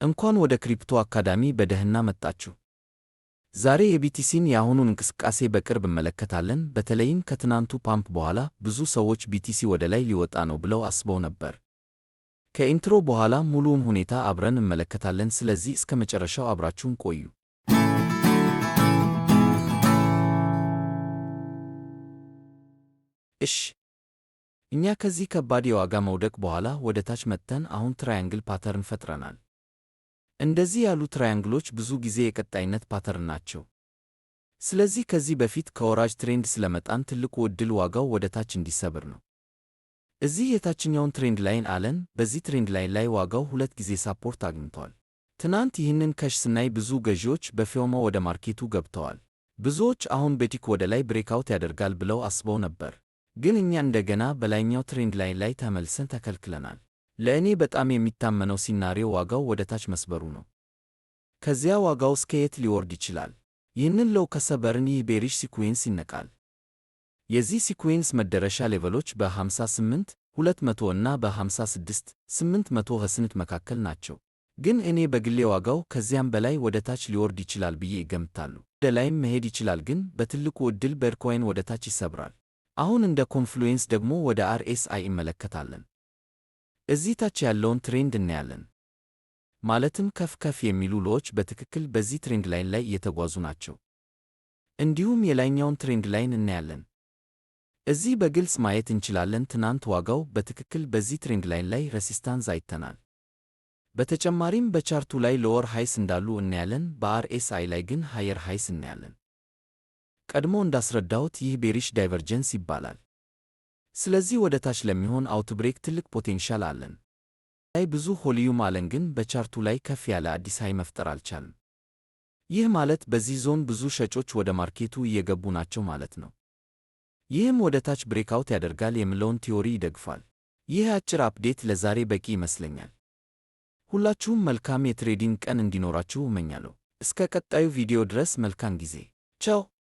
እንኳን ወደ ክሪፕቶ አካዳሚ በደህና መጣችሁ። ዛሬ የቢቲሲን የአሁኑን እንቅስቃሴ በቅርብ እንመለከታለን። በተለይም ከትናንቱ ፓምፕ በኋላ ብዙ ሰዎች ቢቲሲ ወደ ላይ ሊወጣ ነው ብለው አስበው ነበር። ከኢንትሮ በኋላ ሙሉውን ሁኔታ አብረን እንመለከታለን። ስለዚህ እስከ መጨረሻው አብራችሁን ቆዩ። እሺ፣ እኛ ከዚህ ከባድ የዋጋ መውደቅ በኋላ ወደ ታች መጥተን አሁን ትራያንግል ፓተርን ፈጥረናል። እንደዚህ ያሉ ትራያንግሎች ብዙ ጊዜ የቀጣይነት ፓተርን ናቸው። ስለዚህ ከዚህ በፊት ከወራጅ ትሬንድ ስለመጣን ትልቁ ዕድል ዋጋው ወደ ታች እንዲሰብር ነው። እዚህ የታችኛውን ትሬንድ ላይን አለን። በዚህ ትሬንድ ላይን ላይ ዋጋው ሁለት ጊዜ ሳፖርት አግኝቷል። ትናንት ይህንን ከሽ ስናይ ብዙ ገዢዎች በፊዮማ ወደ ማርኬቱ ገብተዋል። ብዙዎች አሁን ቤቲክ ወደ ላይ ብሬክአውት ያደርጋል ብለው አስበው ነበር። ግን እኛ እንደገና በላይኛው ትሬንድ ላይን ላይ ተመልሰን ተከልክለናል። ለእኔ በጣም የሚታመነው ሲናሪዮ ዋጋው ወደ ታች መስበሩ ነው። ከዚያ ዋጋው እስከ የት ሊወርድ ይችላል? ይህንን ሎው ከሰበርን ይህ ቤሪሽ ሲኩዌንስ ይነቃል። የዚህ ሲኩዌንስ መደረሻ ሌቨሎች በ58,200 እና በ56,800 ህስንት መካከል ናቸው። ግን እኔ በግሌ ዋጋው ከዚያም በላይ ወደ ታች ሊወርድ ይችላል ብዬ ይገምታሉ። ወደ ላይም መሄድ ይችላል፣ ግን በትልቁ ዕድል በርኮይን ወደ ታች ይሰብራል። አሁን እንደ ኮንፍሉዌንስ ደግሞ ወደ RSI ይመለከታለን። እዚህ ታች ያለውን ትሬንድ እናያለን። ማለትም ከፍ ከፍ የሚሉ ሎዎች በትክክል በዚህ ትሬንድ ላይን ላይ እየተጓዙ ናቸው። እንዲሁም የላይኛውን ትሬንድ ላይን እናያለን። እዚህ በግልጽ ማየት እንችላለን። ትናንት ዋጋው በትክክል በዚህ ትሬንድ ላይን ላይ ረሲስታንስ አይተናል። በተጨማሪም በቻርቱ ላይ ሎወር ሃይስ እንዳሉ እናያለን። በRSI ላይ ግን ሃየር ሃይስ እናያለን። ቀድሞ እንዳስረዳሁት ይህ ቤሪሽ ዳይቨርጀንስ ይባላል። ስለዚህ ወደ ታች ለሚሆን አውትብሬክ ትልቅ ፖቴንሻል አለን። ላይ ብዙ ሆሊዩም አለን፣ ግን በቻርቱ ላይ ከፍ ያለ አዲስ ሃይ መፍጠር አልቻልም። ይህ ማለት በዚህ ዞን ብዙ ሸጮች ወደ ማርኬቱ እየገቡ ናቸው ማለት ነው። ይህም ወደ ታች ብሬክአውት ያደርጋል የሚለውን ቲዮሪ ይደግፋል። ይህ አጭር አፕዴት ለዛሬ በቂ ይመስለኛል። ሁላችሁም መልካም የትሬዲንግ ቀን እንዲኖራችሁ እመኛለሁ። እስከ ቀጣዩ ቪዲዮ ድረስ መልካም ጊዜ። ቻው።